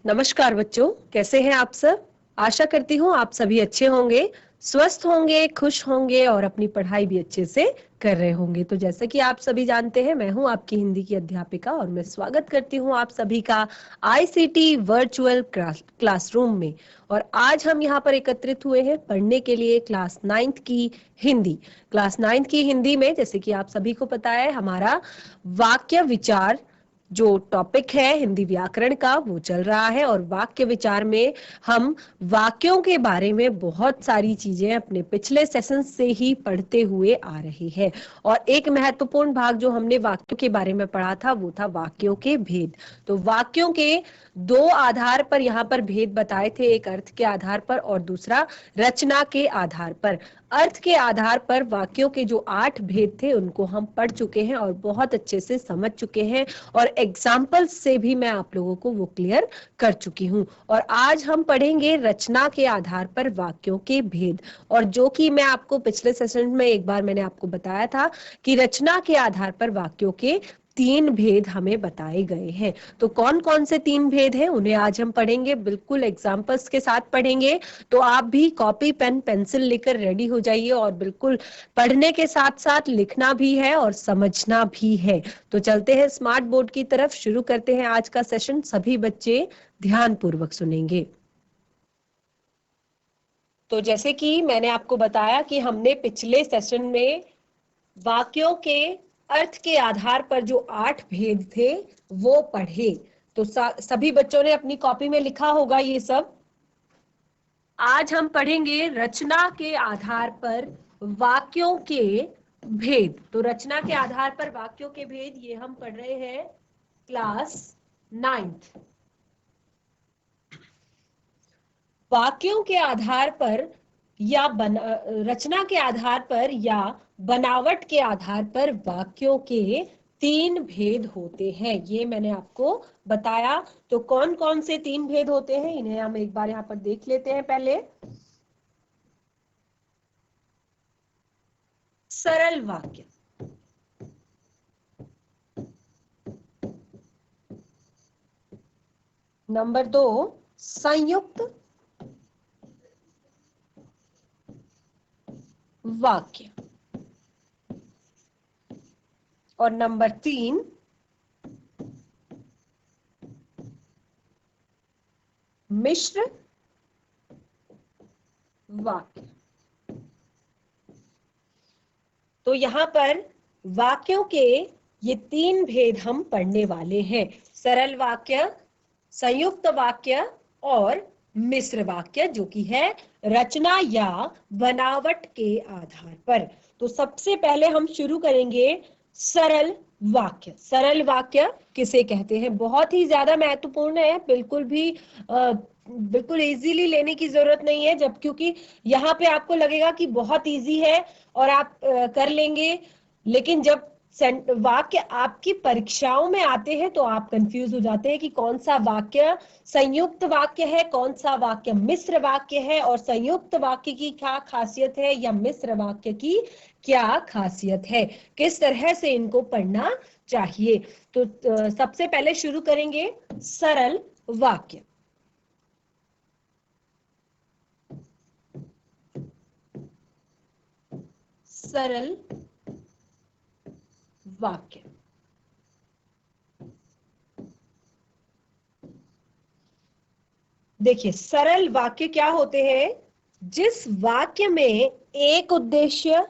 नमस्कार बच्चों, कैसे हैं आप सब। आशा करती हूँ आप सभी अच्छे होंगे, स्वस्थ होंगे, खुश होंगे और अपनी पढ़ाई भी अच्छे से कर रहे होंगे। तो जैसे कि आप सभी जानते हैं, मैं हूँ आपकी हिंदी की अध्यापिका और मैं स्वागत करती हूँ आप सभी का आईसीटी वर्चुअल क्लासरूम में। और आज हम यहाँ पर एकत्रित हुए हैं पढ़ने के लिए क्लास 9th की हिंदी। क्लास 9th की हिंदी में, जैसे कि आप सभी को पता है, हमारा वाक्य विचार जो टॉपिक है हिंदी व्याकरण का वो चल रहा है। और वाक्य विचार में हम वाक्यों के बारे में बहुत सारी चीजें अपने पिछले सेशन से ही पढ़ते हुए आ रहे हैं। और एक महत्वपूर्ण भाग जो हमने वाक्यों के बारे में पढ़ा था वो था वाक्यों के भेद। तो वाक्यों के दो आधार पर यहाँ पर भेद बताए थे, एक अर्थ के आधार पर और दूसरा रचना के आधार पर। अर्थ के आधार पर वाक्यों के जो 8 भेद थे उनको हम पढ़ चुके हैं और बहुत अच्छे से समझ चुके हैं और एग्जाम्पल्स से भी मैं आप लोगों को वो क्लियर कर चुकी हूँ। और आज हम पढ़ेंगे रचना के आधार पर वाक्यों के भेद। और जो कि मैं आपको पिछले सेशन में एक बार मैंने आपको बताया था कि रचना के आधार पर वाक्यों के 3 भेद हमें बताए गए हैं। तो कौन कौन से 3 भेद हैं उन्हें आज हम पढ़ेंगे, बिल्कुल एग्जाम्पल्स के साथ पढ़ेंगे। तो आप भी कॉपी पेन पेंसिल लेकर रेडी हो जाइए और बिल्कुल पढ़ने के साथ साथ लिखना भी है और समझना भी है। तो चलते हैं स्मार्ट बोर्ड की तरफ, शुरू करते हैं आज का सेशन। सभी बच्चे ध्यान पूर्वक सुनेंगे। तो जैसे कि मैंने आपको बताया कि हमने पिछले सेशन में वाक्यों के अर्थ के आधार पर जो 8 भेद थे वो पढ़े। तो सभी बच्चों ने अपनी कॉपी में लिखा होगा ये सब। आज हम पढ़ेंगे रचना के आधार पर वाक्यों के भेद। तो रचना के आधार पर वाक्यों के भेद ये हम पढ़ रहे हैं क्लास 9th। वाक्यों के आधार पर या रचना के आधार पर या बनावट के आधार पर वाक्यों के 3 भेद होते हैं, ये मैंने आपको बताया। तो कौन कौन से 3 भेद होते हैं इन्हें हम एक बार यहाँ पर देख लेते हैं। पहले सरल वाक्य, नंबर 2 संयुक्त वाक्य और नंबर 3 मिश्र वाक्य। तो यहां पर वाक्यों के ये 3 भेद हम पढ़ने वाले हैं, सरल वाक्य, संयुक्त वाक्य और मिश्र वाक्य, जो कि है रचना या बनावट के आधार पर। तो सबसे पहले हम शुरू करेंगे सरल वाक्य। सरल वाक्य किसे कहते हैं, बहुत ही ज्यादा महत्वपूर्ण है, बिल्कुल इजीली लेने की जरूरत नहीं है, जब क्योंकि यहाँ पे आपको लगेगा कि बहुत इजी है और आप कर लेंगे, लेकिन जब वाक्य आपकी परीक्षाओं में आते हैं तो आप कंफ्यूज हो जाते हैं कि कौन सा वाक्य संयुक्त वाक्य है, कौन सा वाक्य मिश्र वाक्य है, और संयुक्त वाक्य की क्या खासियत है या मिश्र वाक्य की क्या खासियत है, किस तरह से इनको पढ़ना चाहिए। तो सबसे पहले शुरू करेंगे सरल वाक्य। सरल वाक्य, देखिए सरल वाक्य क्या होते हैं, जिस वाक्य में एक उद्देश्य,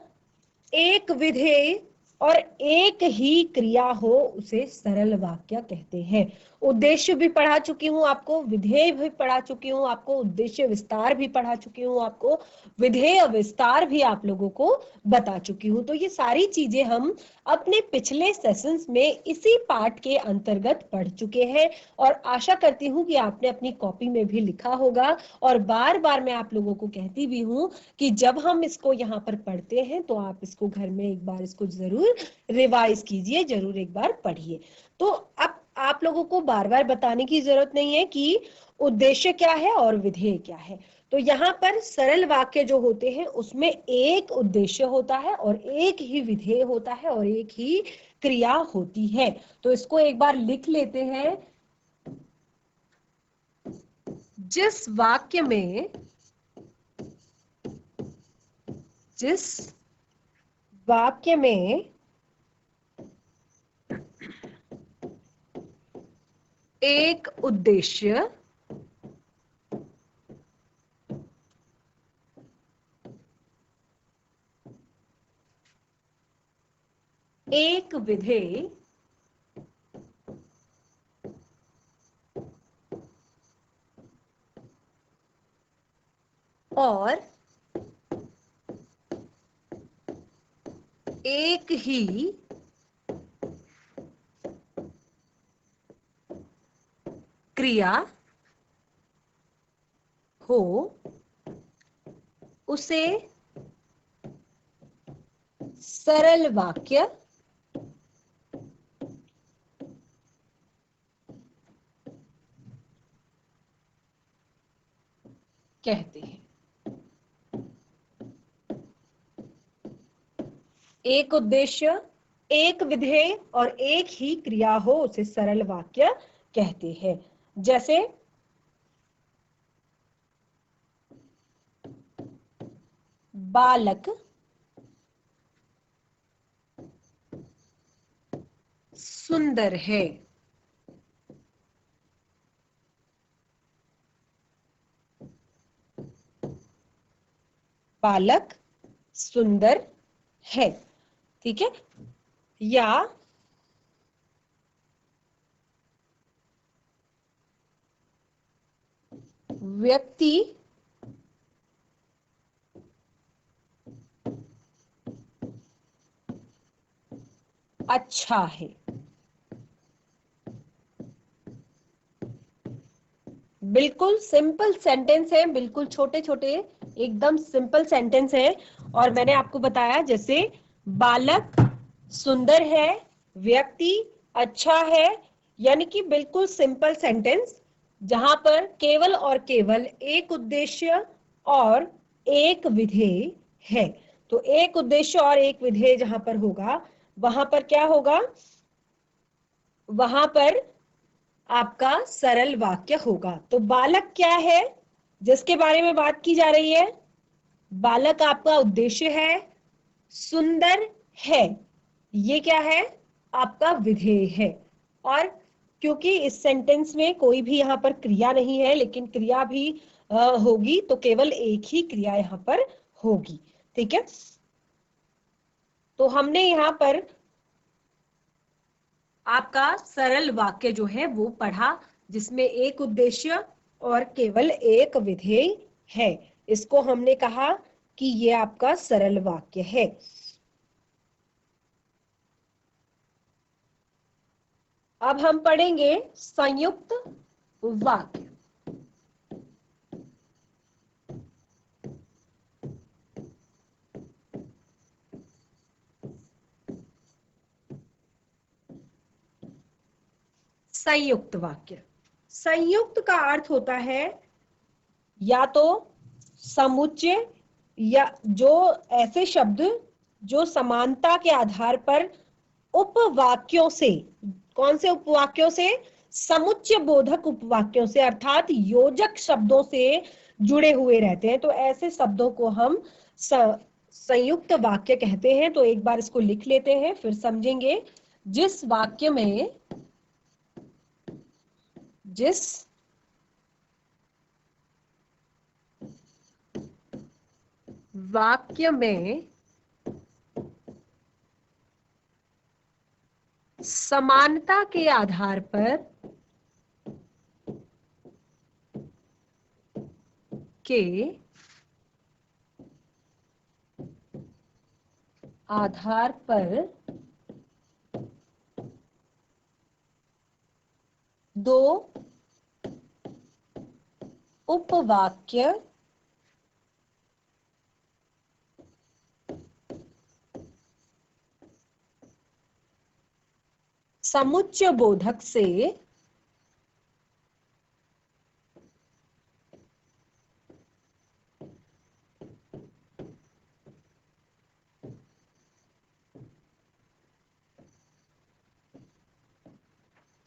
एक विधेय और एक ही क्रिया हो उसे सरल वाक्य कहते हैं। उद्देश्य भी पढ़ा चुकी हूं आपको, विधेय भी पढ़ा चुकी हूं आपको, उद्देश्य विस्तार भी पढ़ा चुकी हूं आपको, विधेय विस्तार भी आप लोगों को बता चुकी हूं। तो ये सारी चीजें हम अपने पिछले सेशंस में इसी पार्ट के अंतर्गत पढ़ चुके हैं और आशा करती हूं कि आपने अपनी कॉपी में भी लिखा होगा। और बार बार मैं आप लोगों को कहती भी हूं कि जब हम इसको यहाँ पर पढ़ते हैं तो आप इसको घर में एक बार इसको जरूर रिवाइज कीजिए, जरूर एक बार पढ़िए। तो अब आप लोगों को बार बार बताने की जरूरत नहीं है कि उद्देश्य क्या है और विधेय क्या है। तो यहाँ पर सरल वाक्य जो होते हैं उसमें एक उद्देश्य होता है और एक ही विधेय होता है और एक ही क्रिया होती है। तो इसको एक बार लिख लेते हैं, जिस वाक्य में एक उद्देश्य एक विधेय और एक ही क्रिया हो, उसे सरल वाक्य कहते हैं। एक उद्देश्य, एक विधेय और एक ही क्रिया हो, उसे सरल वाक्य कहते हैं। जैसे बालक सुंदर है। बालक सुंदर है, ठीक है। या व्यक्ति अच्छा है। बिल्कुल सिंपल सेंटेंस है, बिल्कुल छोटे छोटे एकदम सिंपल सेंटेंस है। और मैंने आपको बताया जैसे बालक सुंदर है, व्यक्ति अच्छा है, यानी कि बिल्कुल सिंपल सेंटेंस जहां पर केवल और केवल एक उद्देश्य और एक विधेय है। तो एक उद्देश्य और एक विधेय जहां पर होगा, वहां पर क्या होगा, वहां पर आपका सरल वाक्य होगा। तो बालक क्या है जिसके बारे में बात की जा रही है? बालक आपका उद्देश्य है, सुंदर है, ये क्या है? आपका विधेय है। और क्योंकि इस सेंटेंस में कोई भी यहाँ पर क्रिया नहीं है, लेकिन क्रिया भी होगी, तो केवल एक ही क्रिया यहाँ पर होगी, ठीक है। तो हमने यहाँ पर आपका सरल वाक्य जो है वो पढ़ा, जिसमें एक उद्देश्य और केवल एक विधेय है। इसको हमने कहा कि ये आपका सरल वाक्य है। अब हम पढ़ेंगे संयुक्त वाक्य। संयुक्त वाक्य, संयुक्त का अर्थ होता है या तो समुच्चय, या जो ऐसे शब्द जो समानता के आधार पर उपवाक्यों से, कौन से उपवाक्यों से? समुच्चय बोधक उपवाक्यों से, अर्थात योजक शब्दों से जुड़े हुए रहते हैं। तो ऐसे शब्दों को हम संयुक्त वाक्य कहते हैं। तो एक बार इसको लिख लेते हैं, फिर समझेंगे। जिस वाक्य में समानता के आधार पर दो उपवाक्य समुच्चय बोधक से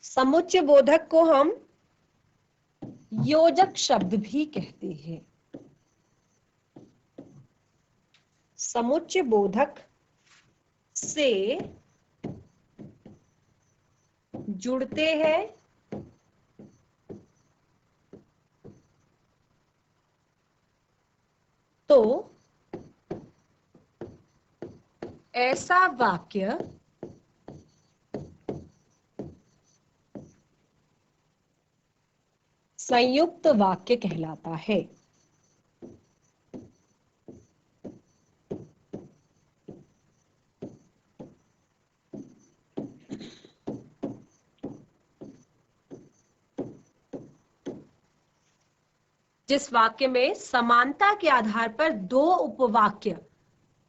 समुच्चय बोधक को हम योजक शब्द भी कहते हैं। समुच्चय बोधक से जुड़ते हैं तो ऐसा वाक्य संयुक्त वाक्य कहलाता है। जिस वाक्य में समानता के आधार पर दो उपवाक्य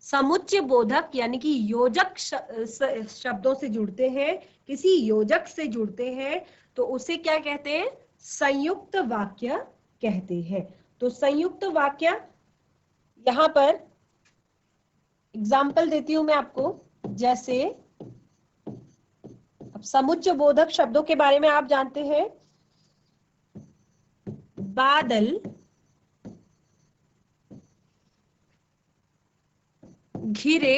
समुच्चय बोधक यानी कि योजक शब्दों से जुड़ते हैं, किसी योजक से जुड़ते हैं, तो उसे क्या कहते हैं? संयुक्त वाक्य कहते हैं। तो संयुक्त वाक्य, यहां पर एग्जाम्पल देती हूं मैं आपको। जैसे अब समुच्चय बोधक शब्दों के बारे में आप जानते हैं, बादल घिरे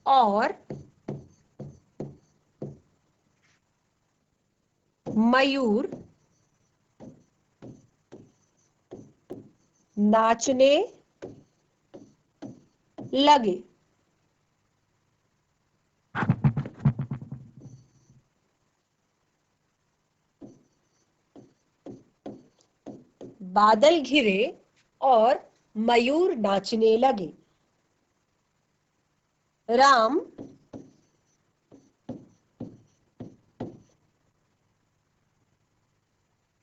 और मयूर नाचने लगे। बादल घिरे और मयूर नाचने लगे। राम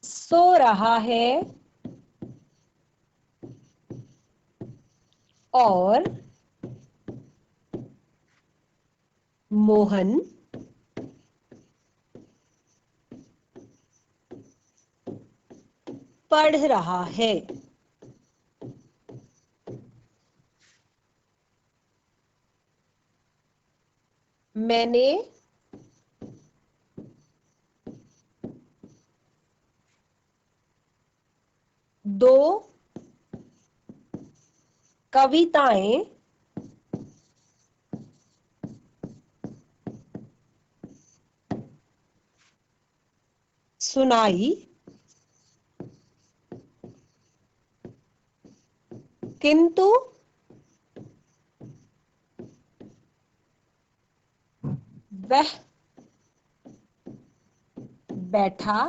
सो रहा है और मोहन पढ़ रहा है। मैंने दो कविताएं सुनाई, किंतु वह बैठा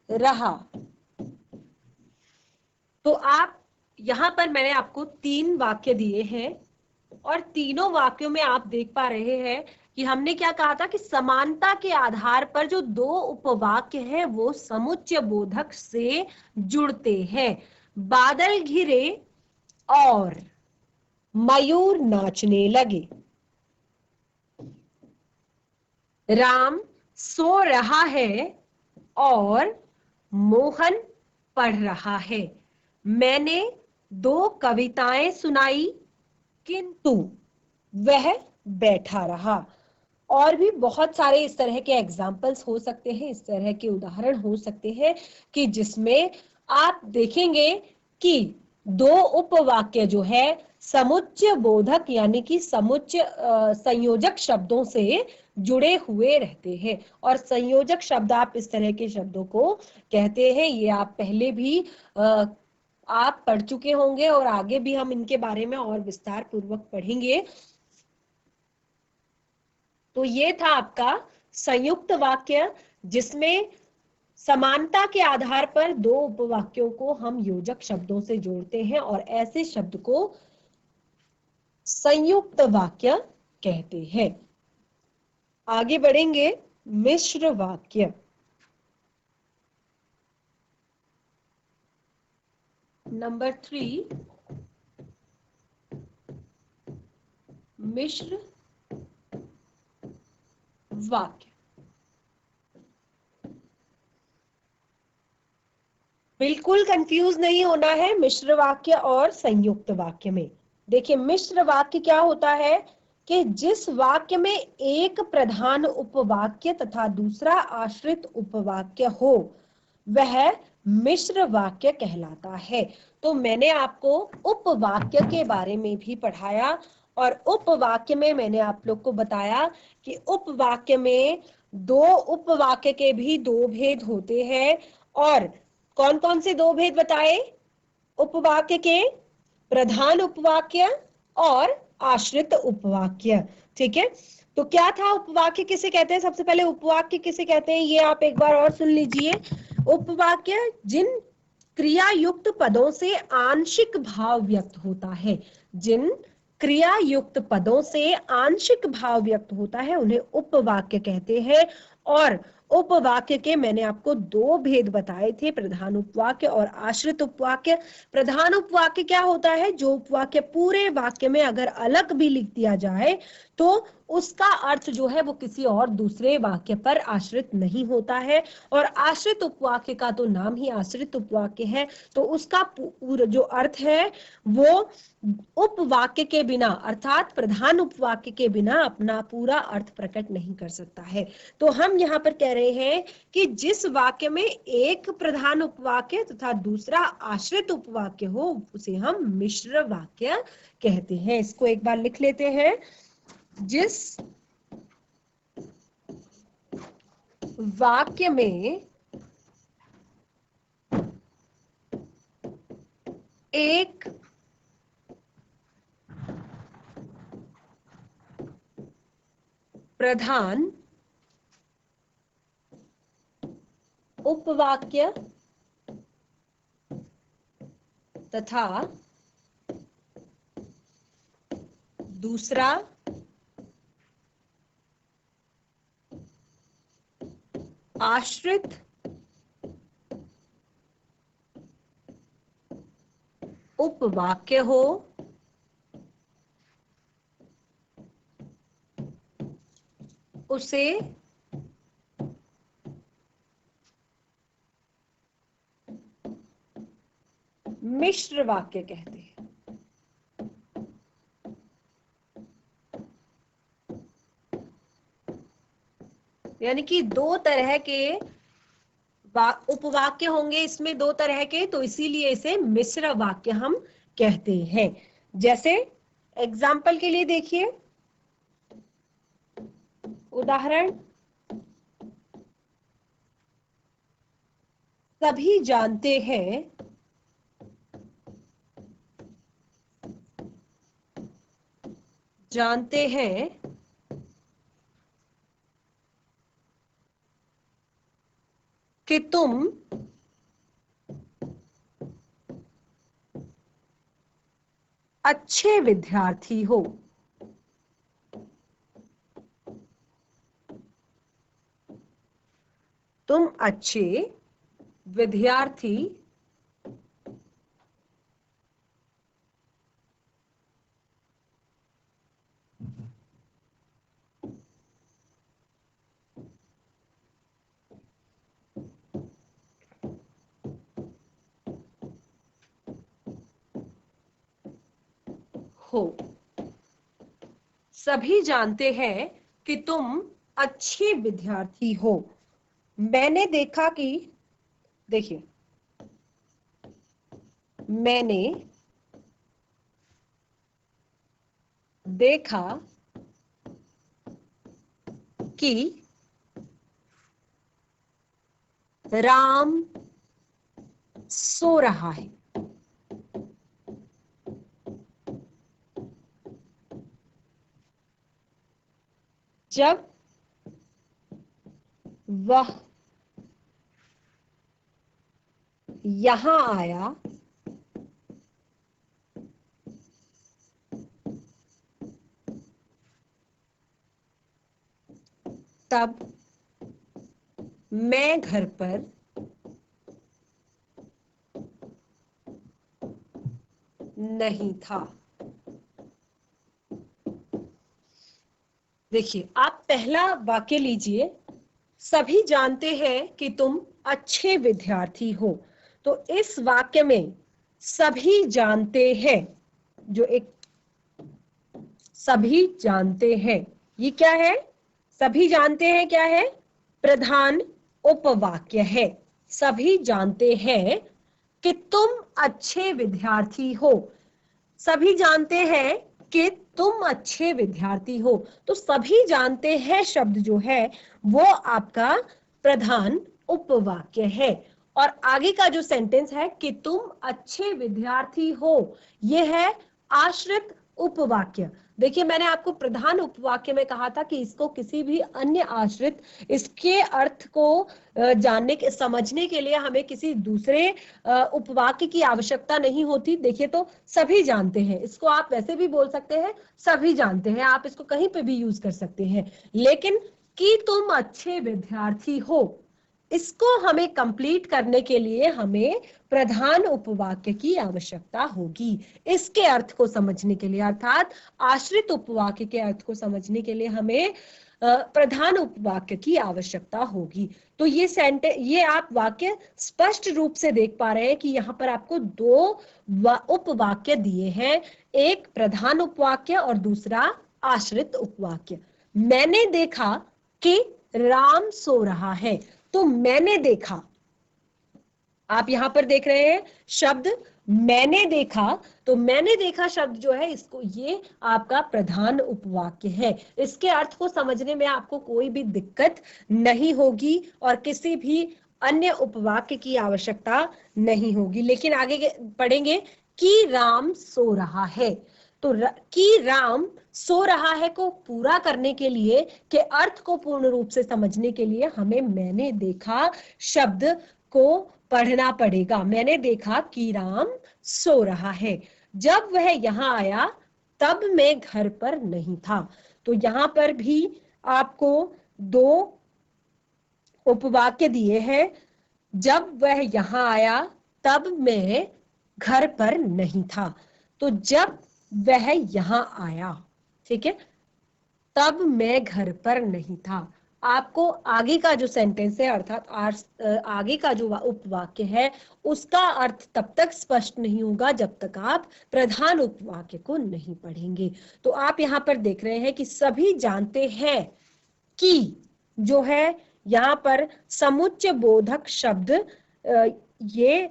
रहा। तो आप यहां पर मैंने आपको 3 वाक्य दिए हैं और तीनों वाक्यों में आप देख पा रहे हैं कि हमने क्या कहा था कि समानता के आधार पर जो दो उपवाक्य हैं वो समुच्चय बोधक से जुड़ते हैं। बादल घिरे और मयूर नाचने लगे। राम सो रहा है और मोहन पढ़ रहा है। मैंने 2 कविताएं सुनाई, किंतु वह बैठा रहा। और भी बहुत सारे इस तरह के एग्जाम्पल्स हो सकते हैं, इस तरह के उदाहरण हो सकते हैं कि जिसमें आप देखेंगे कि 2 उपवाक्य जो है समुच्चय बोधक यानी कि समुच्चय संयोजक शब्दों से जुड़े हुए रहते हैं। और संयोजक शब्द आप इस तरह के शब्दों को कहते हैं, ये आप पहले भी आप पढ़ चुके होंगे और आगे भी हम इनके बारे में और विस्तार पूर्वक पढ़ेंगे। तो ये था आपका संयुक्त वाक्य, जिसमें समानता के आधार पर 2 उपवाक्यों को हम योजक शब्दों से जोड़ते हैं और ऐसे शब्द को संयुक्त वाक्य कहते हैं। आगे बढ़ेंगे, मिश्र वाक्य। नंबर 3, मिश्र वाक्य। बिल्कुल कंफ्यूज नहीं होना है मिश्र वाक्य और संयुक्त वाक्य में। देखिए मिश्र वाक्य क्या होता है कि जिस वाक्य में एक प्रधान उपवाक्य तथा दूसरा आश्रित उपवाक्य हो वह मिश्र वाक्य कहलाता है। तो मैंने आपको उपवाक्य के बारे में भी पढ़ाया और उपवाक्य में मैंने आप लोग को बताया कि उपवाक्य में दो उपवाक्य के भी दो भेद होते हैं। और कौन कौन से दो भेद बताए उपवाक्य के? प्रधान उपवाक्य और आश्रित उपवाक्य। ठीक है, तो क्या था उपवाक्य किसे कहते हैं? सबसे पहले उपवाक्य किसे कहते हैं ये आप एक बार और सुन लीजिए। उपवाक्य जिन क्रिया युक्त पदों से आंशिक भाव व्यक्त होता है, जिन क्रिया युक्त पदों से आंशिक भाव व्यक्त होता है उन्हें उपवाक्य कहते हैं। और उपवाक्य के मैंने आपको दो भेद बताए थे, प्रधान उपवाक्य और आश्रित उपवाक्य। प्रधान उपवाक्य क्या होता है? जो उपवाक्य पूरे वाक्य में अगर अलग भी लिख दिया जाए तो उसका अर्थ जो है वो किसी और दूसरे वाक्य पर आश्रित नहीं होता है। और आश्रित उपवाक्य का तो नाम ही आश्रित उपवाक्य है, तो उसका जो अर्थ है वो उपवाक्य के बिना अर्थात प्रधान उपवाक्य के बिना अपना पूरा अर्थ प्रकट नहीं कर सकता है। तो हम यहाँ पर कह रहे हैं कि जिस वाक्य में एक प्रधान उपवाक्य तथा दूसरा आश्रित उपवाक्य हो उसे हम मिश्र वाक्य कहते हैं। इसको एक बार लिख लेते हैं। जिस वाक्य में एक प्रधान उपवाक्य तथा दूसरा आश्रित उपवाक्य हो उसे मिश्र वाक्य कहते हैं। यानी कि दो तरह के उपवाक्य होंगे, इसमें दो तरह के, तो इसीलिए इसे मिश्र वाक्य हम कहते हैं। जैसे एग्जाम्पल के लिए देखिए, उदाहरण, सभी जानते हैं कि तुम अच्छे विद्यार्थी हो। तुम अच्छे विद्यार्थी हो। सभी जानते हैं कि तुम अच्छे विद्यार्थी हो। मैंने देखा कि, देखिए, मैंने देखा कि राम सो रहा है। जब वह यहां आया तब मैं घर पर नहीं था। देखिए, आप पहला वाक्य लीजिए, सभी जानते हैं कि तुम अच्छे विद्यार्थी हो। तो इस वाक्य में सभी जानते हैं, जो एक सभी जानते हैं, ये क्या है? सभी जानते हैं क्या है? प्रधान उपवाक्य है। सभी जानते हैं कि तुम अच्छे विद्यार्थी हो। सभी जानते हैं कि तुम अच्छे विद्यार्थी हो। तो सभी जानते हैं शब्द जो है वो आपका प्रधान उपवाक्य है। और आगे का जो सेंटेंस है कि तुम अच्छे विद्यार्थी हो, ये है आश्रित उपवाक्य। देखिए, मैंने आपको प्रधान उपवाक्य में कहा था कि इसको किसी भी अन्य आश्रित, इसके अर्थ को जानने के समझने के लिए हमें किसी दूसरे उपवाक्य की आवश्यकता नहीं होती। देखिए, तो सभी जानते हैं, इसको आप वैसे भी बोल सकते हैं, सभी जानते हैं, आप इसको कहीं पे भी यूज कर सकते हैं। लेकिन कि तुम अच्छे विद्यार्थी हो, इसको हमें कंप्लीट करने के लिए हमें प्रधान उपवाक्य की आवश्यकता होगी। इसके अर्थ को समझने के लिए, अर्थात आश्रित उपवाक्य के अर्थ को समझने के लिए हमें प्रधान उपवाक्य की आवश्यकता होगी। तो ये आप वाक्य स्पष्ट रूप से देख पा रहे हैं कि यहाँ पर आपको दो उपवाक्य दिए हैं, एक प्रधान उपवाक्य और दूसरा आश्रित उपवाक्य। मैंने देखा कि राम सो रहा है। तो मैंने देखा, आप यहां पर देख रहे हैं शब्द मैंने देखा। तो मैंने देखा शब्द जो है, इसको ये आपका प्रधान उपवाक्य है। इसके अर्थ को समझने में आपको कोई भी दिक्कत नहीं होगी और किसी भी अन्य उपवाक्य की आवश्यकता नहीं होगी। लेकिन आगे पढ़ेंगे कि राम सो रहा है। तो कि राम सो रहा है को पूरा करने के लिए, के अर्थ को पूर्ण रूप से समझने के लिए हमें मैंने देखा शब्द को पढ़ना पड़ेगा। मैंने देखा कि राम सो रहा है। जब वह यहां आया तब मैं घर पर नहीं था। तो यहां पर भी आपको दो उपवाक्य दिए हैं। जब वह यहां आया तब मैं घर पर नहीं था। तो जब वह यहां आया, ठीक है, तब मैं घर पर नहीं था। आपको आगे का जो सेंटेंस है, अर्थात आगे का जो उपवाक्य है, उसका अर्थ तब तक स्पष्ट नहीं होगा जब तक आप प्रधान उपवाक्य को नहीं पढ़ेंगे। तो आप यहां पर देख रहे हैं कि सभी जानते हैं कि जो है यहाँ पर समुच्चय बोधक शब्द ये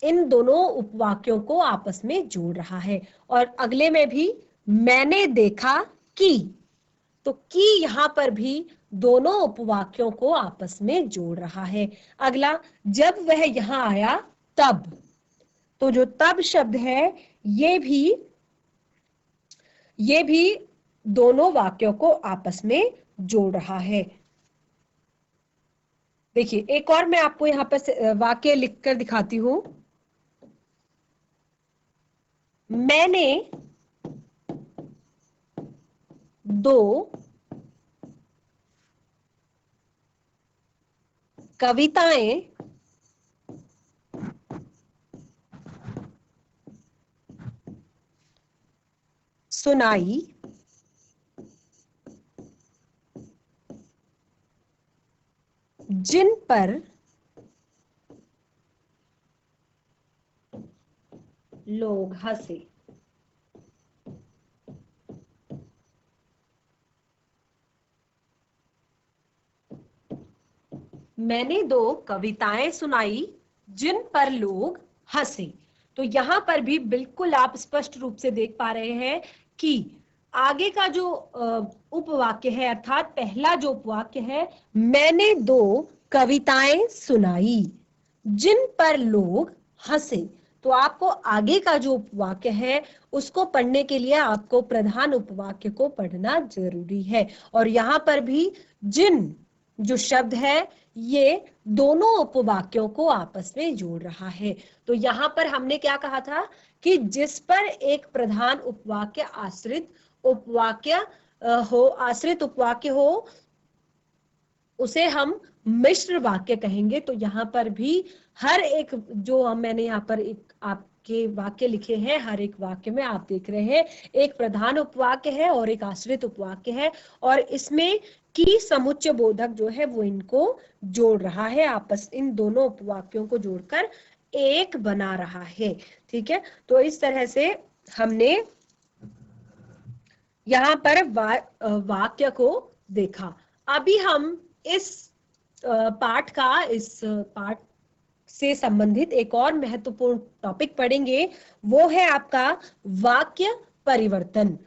इन दोनों उपवाक्यों को आपस में जोड़ रहा है। और अगले में भी मैंने देखा कि, तो कि यहां पर भी दोनों उपवाक्यों को आपस में जोड़ रहा है। अगला, जब वह यहां आया तब, तो जो तब शब्द है ये भी दोनों वाक्यों को आपस में जोड़ रहा है। देखिए, एक और मैं आपको यहां पर वाक्य लिखकर दिखाती हूं। मैंने दो कविताएं सुनाई जिन पर लोग हंसे। मैंने दो कविताएं सुनाई जिन पर लोग हंसे। तो यहां पर भी बिल्कुल आप स्पष्ट रूप से देख पा रहे हैं कि आगे का जो उपवाक्य है, अर्थात पहला जो उपवाक्य है, मैंने दो कविताएं सुनाई जिन पर लोग हंसे। तो आपको आगे का जो उपवाक्य है उसको पढ़ने के लिए आपको प्रधान उपवाक्य को पढ़ना जरूरी है। और यहां पर भी जिन जो शब्द है ये दोनों उपवाक्यों को आपस में जोड़ रहा है। तो यहां पर हमने क्या कहा था कि जिस पर एक प्रधान उपवाक्य आश्रित उपवाक्य हो उसे हम मिश्र वाक्य कहेंगे। तो यहाँ पर भी हर एक जो मैंने यहाँ पर एक आपके वाक्य लिखे हैं, हर एक वाक्य में आप देख रहे हैं एक प्रधान उपवाक्य है और एक आश्रित उपवाक्य है, और इसमें की समुच्चय बोधक जो है वो इनको जोड़ रहा है, आपस इन दोनों उपवाक्यों को जोड़कर एक बना रहा है। ठीक है, तो इस तरह से हमने यहाँ पर वाक्य को देखा। अभी हम इस पाठ से संबंधित एक और महत्वपूर्ण टॉपिक पढ़ेंगे, वो है आपका वाक्य परिवर्तन।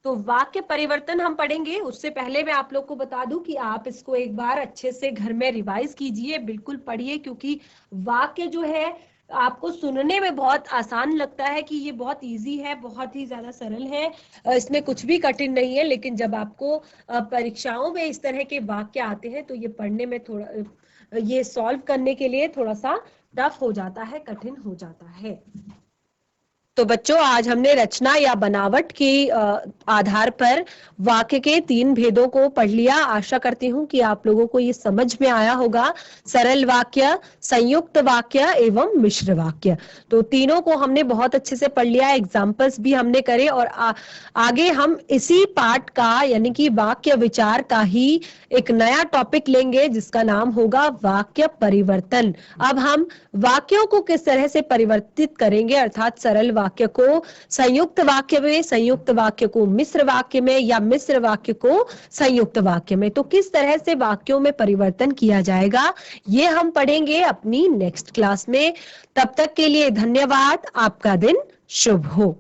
तो वाक्य परिवर्तन हम पढ़ेंगे, उससे पहले मैं आप लोग को बता दूं कि आप इसको एक बार अच्छे से घर में रिवाइज कीजिए, बिल्कुल पढ़िए, क्योंकि वाक्य जो है आपको सुनने में बहुत आसान लगता है कि ये बहुत इजी है, बहुत ही ज्यादा सरल है, इसमें कुछ भी कठिन नहीं है, लेकिन जब आपको परीक्षाओं में इस तरह के वाक्य आते हैं तो ये पढ़ने में थोड़ा, ये सॉल्व करने के लिए थोड़ा सा टफ हो जाता है, कठिन हो जाता है। तो बच्चों, आज हमने रचना या बनावट के आधार पर वाक्य के 3 भेदों को पढ़ लिया। आशा करती हूँ कि आप लोगों को ये समझ में आया होगा। सरल वाक्य, संयुक्त वाक्य एवं मिश्र वाक्य, तो तीनों को हमने बहुत अच्छे से पढ़ लिया। एग्जाम्पल्स भी हमने करे और आगे हम इसी पाठ का यानी कि वाक्य विचार का ही एक नया टॉपिक लेंगे जिसका नाम होगा वाक्य परिवर्तन। अब हम वाक्यों को किस तरह से परिवर्तित करेंगे, अर्थात सरल वाक्य को संयुक्त वाक्य में, संयुक्त वाक्य को मिश्र वाक्य में, या मिश्र वाक्य को संयुक्त वाक्य में, तो किस तरह से वाक्यों में परिवर्तन किया जाएगा, ये हम पढ़ेंगे अपनी नेक्स्ट क्लास में। तब तक के लिए धन्यवाद। आपका दिन शुभ हो।